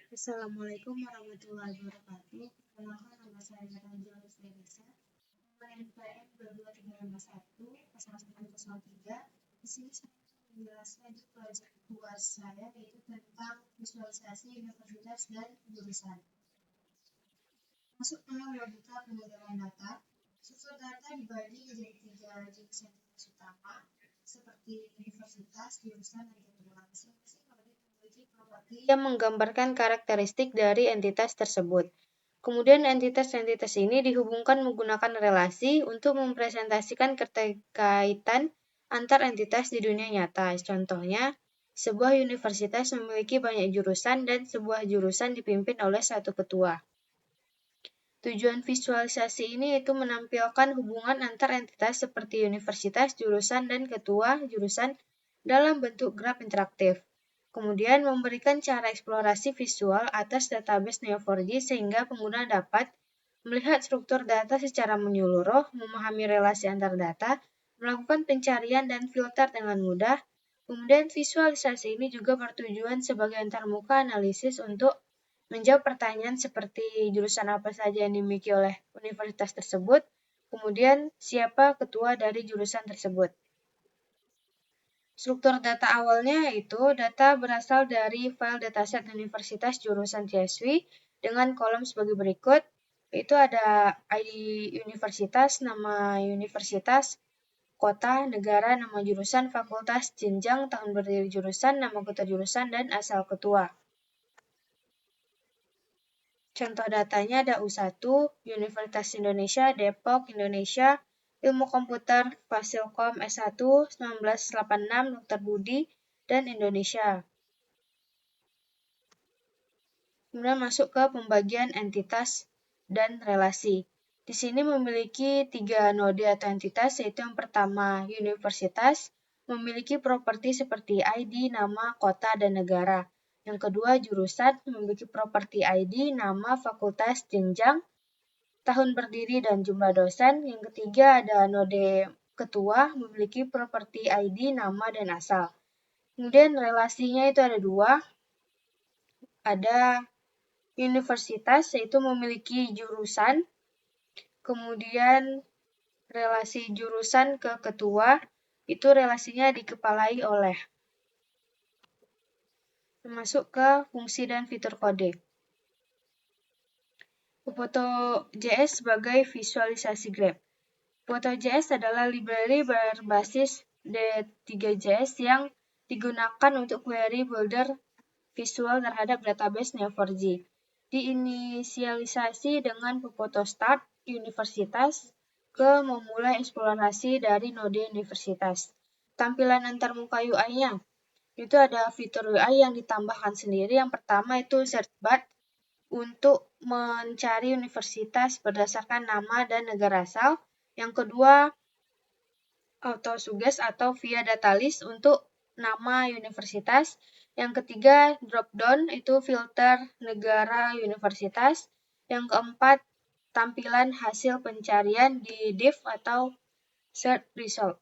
Assalamualaikum warahmatullahi wabarakatuh. Perkenalkan nama saya Raja Lestari. NPM 22351 0103. Di sini saya akan menjelaskan pelajaran tugas saya yaitu tentang visualisasi universitas dan jurusan. Masuk ke logika pengelolaan data. Struktur data dibagi menjadi 3 jenis entitas utama seperti universitas, jurusan, dan ketua. Masing-masing memiliki properti yang menggambarkan karakteristik dari entitas tersebut. Kemudian entitas-entitas ini dihubungkan menggunakan relasi untuk mempresentasikan keterkaitan antar entitas di dunia nyata. Contohnya, sebuah universitas memiliki banyak jurusan dan sebuah jurusan dipimpin oleh satu ketua. Tujuan visualisasi ini itu menampilkan hubungan antar entitas seperti universitas, jurusan, dan ketua jurusan dalam bentuk graf interaktif. Kemudian memberikan cara eksplorasi visual atas database Neo4j sehingga pengguna dapat melihat struktur data secara menyeluruh, memahami relasi antar data, melakukan pencarian dan filter dengan mudah. Kemudian visualisasi ini juga bertujuan sebagai antarmuka analisis untuk menjawab pertanyaan seperti jurusan apa saja yang dimiliki oleh universitas tersebut, kemudian siapa ketua dari jurusan tersebut. Struktur data awalnya yaitu data berasal dari file dataset universitas jurusan CSW dengan kolom sebagai berikut, yaitu ada ID universitas, nama universitas, kota, negara, nama jurusan, fakultas, jenjang, tahun berdiri jurusan, nama ketua jurusan, dan asal ketua. Contoh datanya ada U1, Universitas Indonesia, Depok, Indonesia, Ilmu Komputer, Fasilkom S1, 1986, Dr. Budi, dan Indonesia. Kemudian masuk ke pembagian entitas dan relasi. Di sini memiliki 3 node atau entitas, yaitu yang pertama, universitas, memiliki properti seperti ID, nama, kota, dan negara. Yang kedua, jurusan memiliki properti ID, nama, fakultas, jenjang, tahun berdiri, dan jumlah dosen. Yang ketiga, ada node ketua memiliki properti ID, nama, dan asal. Kemudian relasinya itu ada 2. Ada universitas, yaitu memiliki jurusan. Kemudian relasi jurusan ke ketua, itu relasinya dikepalai oleh. Masuk ke fungsi dan fitur kode. Upoto.js sebagai visualisasi graph. Upoto.js adalah library berbasis D3.js yang digunakan untuk query builder visual terhadap database Neo4j. Diinisialisasi dengan Upoto start universitas ke memulai eksplorasi dari node universitas. Tampilan antarmuka UI-nya. Itu ada fitur UI yang ditambahkan sendiri. Yang pertama itu search bar untuk mencari universitas berdasarkan nama dan negara asal. Yang kedua, autosuggest atau via data list untuk nama universitas. Yang ketiga, drop down itu filter negara universitas. Yang keempat, tampilan hasil pencarian di div atau search result.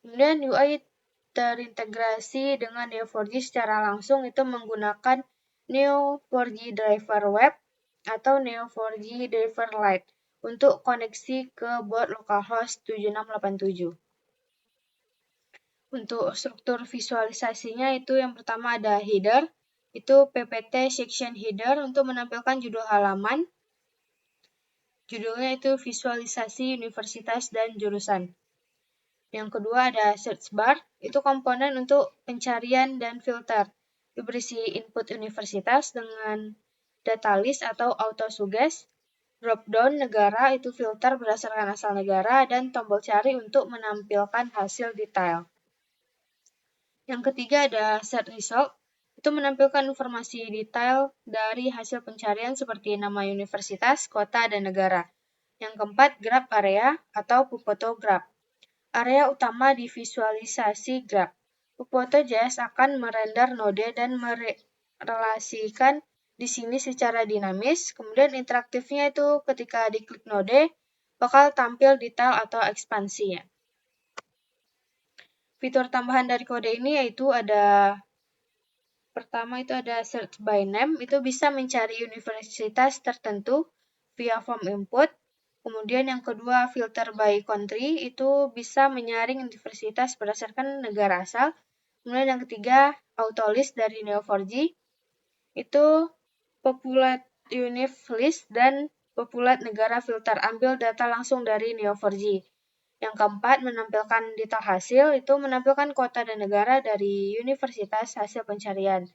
Kemudian UI terintegrasi dengan Neo4j secara langsung itu menggunakan Neo4j Driver Web atau Neo4j Driver Lite untuk koneksi ke board localhost 7687. Untuk struktur visualisasinya itu yang pertama ada header, itu PPT section header untuk menampilkan judul halaman. Judulnya itu visualisasi universitas dan jurusan. Yang kedua ada search bar, itu komponen untuk pencarian dan filter. Berisi input universitas dengan data list atau autosuggest. Drop down negara itu filter berdasarkan asal negara dan tombol cari untuk menampilkan hasil detail. Yang ketiga ada search result, itu menampilkan informasi detail dari hasil pencarian seperti nama universitas, kota, dan negara. Yang keempat graph area atau Upoto graph. Area utama di visualisasi graph. Upoto.js akan merender node dan merelasikan di sini secara dinamis. Kemudian interaktifnya itu ketika diklik node, bakal tampil detail atau ekspansinya. Fitur tambahan dari kode ini yaitu ada Pertama itu ada search by name, itu bisa mencari universitas tertentu via form input. Kemudian yang kedua filter by country, itu bisa menyaring universitas berdasarkan negara asal. Kemudian yang ketiga autolist dari Neo4j, itu populate univ list dan populate negara filter, ambil data langsung dari Neo4j. Yang keempat, menampilkan detail hasil, itu menampilkan kota dan negara dari universitas hasil pencarian.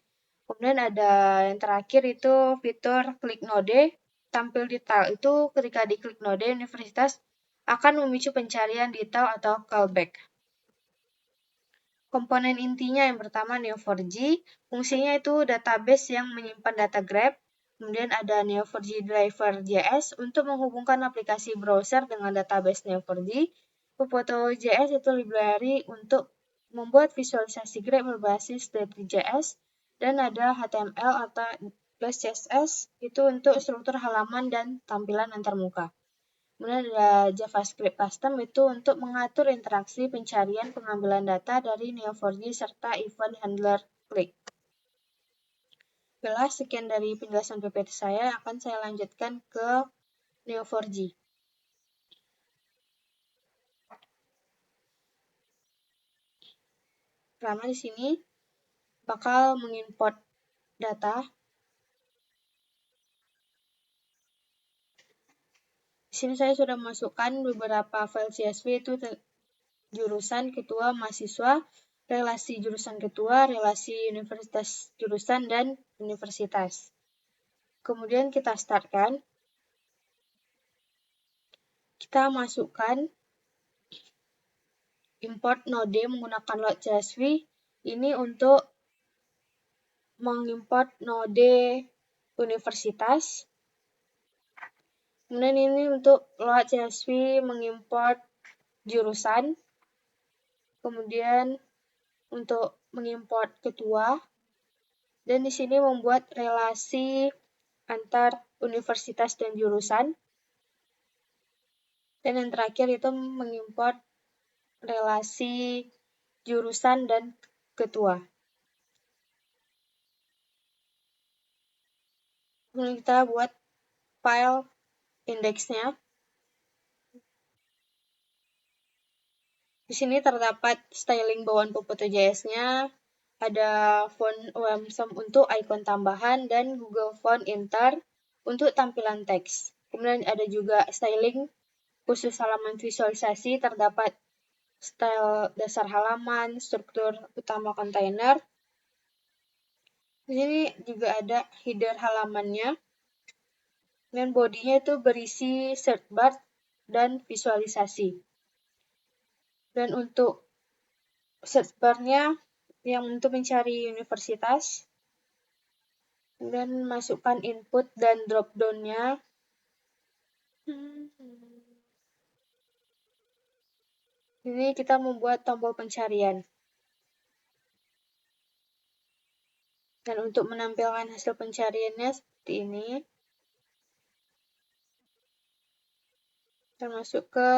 Kemudian ada yang terakhir itu fitur klik node, tampil detail. Itu ketika diklik node, universitas akan memicu pencarian detail atau callback. Komponen intinya yang pertama Neo4j, fungsinya itu database yang menyimpan data graph. Kemudian ada Neo4j driver.js untuk menghubungkan aplikasi browser dengan database Neo4j. Popoto.js itu library untuk membuat visualisasi graph berbasis .js. Dan ada HTML atau CSS itu untuk struktur halaman dan tampilan antarmuka. Kemudian ada JavaScript Custom itu untuk mengatur interaksi pencarian pengambilan data dari Neo4j serta event handler klik. Baiklah, sekian dari penjelasan PPT saya, akan saya lanjutkan ke Neo4j. Pertama di sini bakal mengimport data. Di sini saya sudah masukkan beberapa file CSV, itu jurusan, ketua, mahasiswa, relasi jurusan ketua, relasi universitas jurusan, dan universitas. Kemudian kita startkan. Kita masukkan import node menggunakan load CSV. Ini untuk mengimport node universitas. Kemudian ini untuk load CSV mengimport jurusan. Kemudian untuk mengimport ketua. Dan di sini membuat relasi antar universitas dan jurusan. Dan yang terakhir itu mengimport relasi jurusan dan ketua. Kemudian kita buat file indeksnya. Di sini terdapat styling bawaan Popoto.js-nya, ada font Websum untuk ikon tambahan, dan Google Font Inter untuk tampilan teks. Kemudian ada juga styling khusus halaman visualisasi, terdapat style dasar halaman, struktur utama kontainer. Di sini juga ada header halamannya, dan bodinya itu berisi search bar dan visualisasi. Dan untuk search bar-nya yang untuk mencari universitas, dan masukkan input dan drop down-nya. Ini kita membuat tombol pencarian. Dan untuk menampilkan hasil pencariannya seperti ini. Kita masuk ke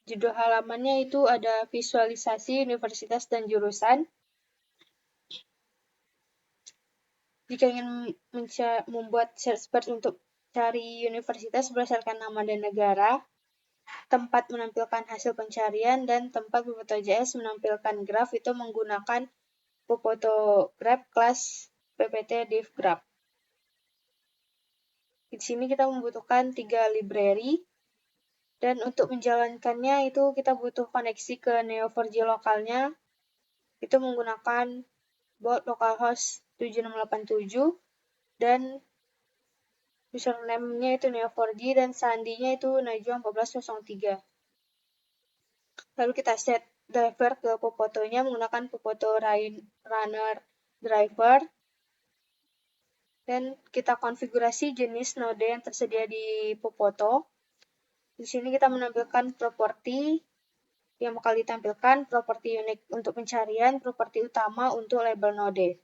judul halamannya, itu ada visualisasi universitas dan jurusan. Jika ingin membuat search bar untuk cari universitas berdasarkan nama dan negara, tempat menampilkan hasil pencarian, dan tempat Popoto.js menampilkan graf itu menggunakan Popoto Graph class ppt div graph. Di sini kita membutuhkan 3 library, dan untuk menjalankannya itu kita butuh koneksi ke Neo4j lokalnya, itu menggunakan baud localhost 7687, dan username-nya itu Neo4j, dan sandinya itu Najwa 1403. Lalu kita set driver ke Popoto-nya menggunakan Popoto runner driver, dan kita konfigurasi jenis node yang tersedia di Popoto. Di sini kita menampilkan properti yang bakal ditampilkan, properti unik untuk pencarian, properti utama untuk label node.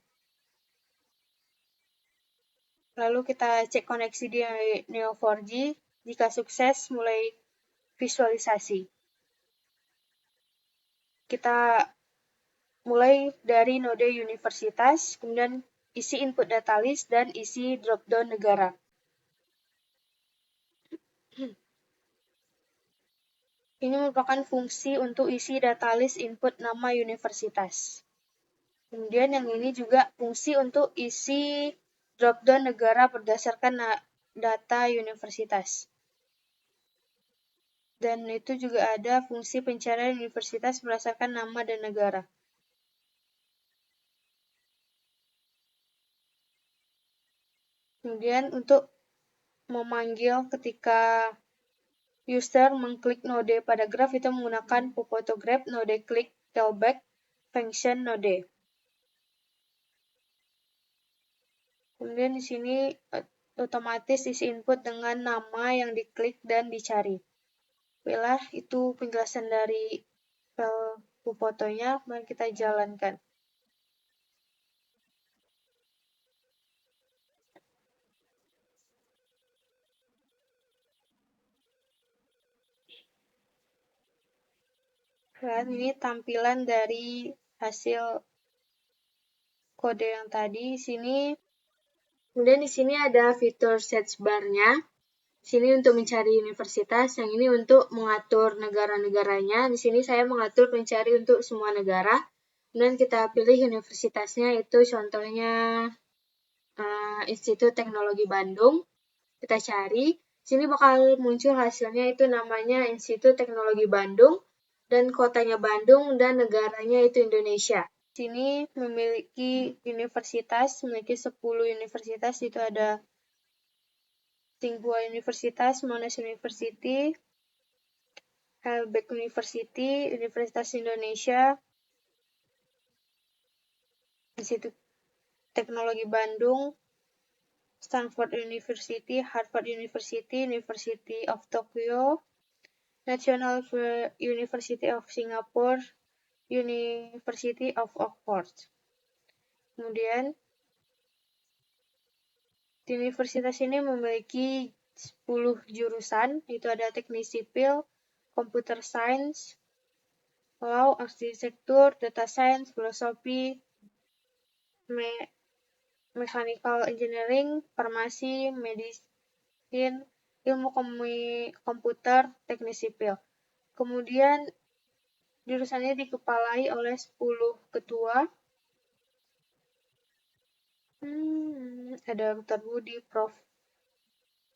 Lalu kita cek koneksi di Neo4j, jika sukses mulai visualisasi. kita mulai dari node universitas, kemudian isi input data list, dan isi drop-down negara. Ini merupakan fungsi untuk isi data list input nama universitas. Kemudian yang ini juga fungsi untuk isi drop-down negara berdasarkan data universitas. Dan itu juga ada fungsi pencarian universitas berdasarkan nama dan negara. Kemudian untuk memanggil ketika user mengklik node pada graf itu menggunakan popotograph node click callback function node. Kemudian di sini otomatis isi input dengan nama yang diklik dan dicari. Baiklah, itu penjelasan dari file fotonya, mari kita jalankan. Dan ini tampilan dari hasil kode yang tadi. Kemudian di sini ada fitur search bar-nya. Sini untuk mencari universitas, yang ini untuk mengatur negara-negaranya. Di sini saya mengatur mencari untuk semua negara. Kemudian kita pilih universitasnya, itu contohnya Institut Teknologi Bandung. Kita cari, sini bakal muncul hasilnya itu namanya Institut Teknologi Bandung, dan kotanya Bandung, dan negaranya itu Indonesia. Sini memiliki 10 universitas, itu ada Tsinghua Universitas, Monash University, Halberg University, Universitas Indonesia, Institut Teknologi Bandung, Stanford University, Harvard University, University of Tokyo, National University of Singapore, University of Oxford. Kemudian, universitas ini memiliki 10 jurusan, itu ada teknik sipil, computer science, law, arsitektur, data science, filosofi, mechanical engineering, farmasi, medicine, ilmu komputer, teknik sipil. Kemudian jurusannya dikepalai oleh 10 ketua. Ada Dr. Budi, Prof.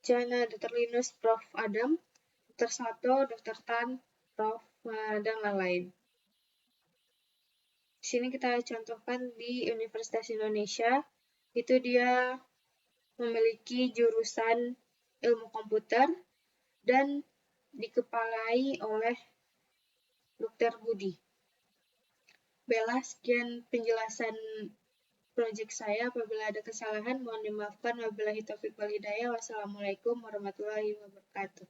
Jana, Dr. Linus, Prof. Adam, Dr. Sato, Dr. Tan, Prof. dan lain-lain. Di sini kita contohkan di Universitas Indonesia, itu dia memiliki jurusan ilmu komputer dan dikepalai oleh Dr. Budi. Baiklah, sekian penjelasan proyek saya. Apabila ada kesalahan, mohon dimaafkan. Wabillahi taufiq wal hidayah. Wassalamualaikum warahmatullahi wabarakatuh.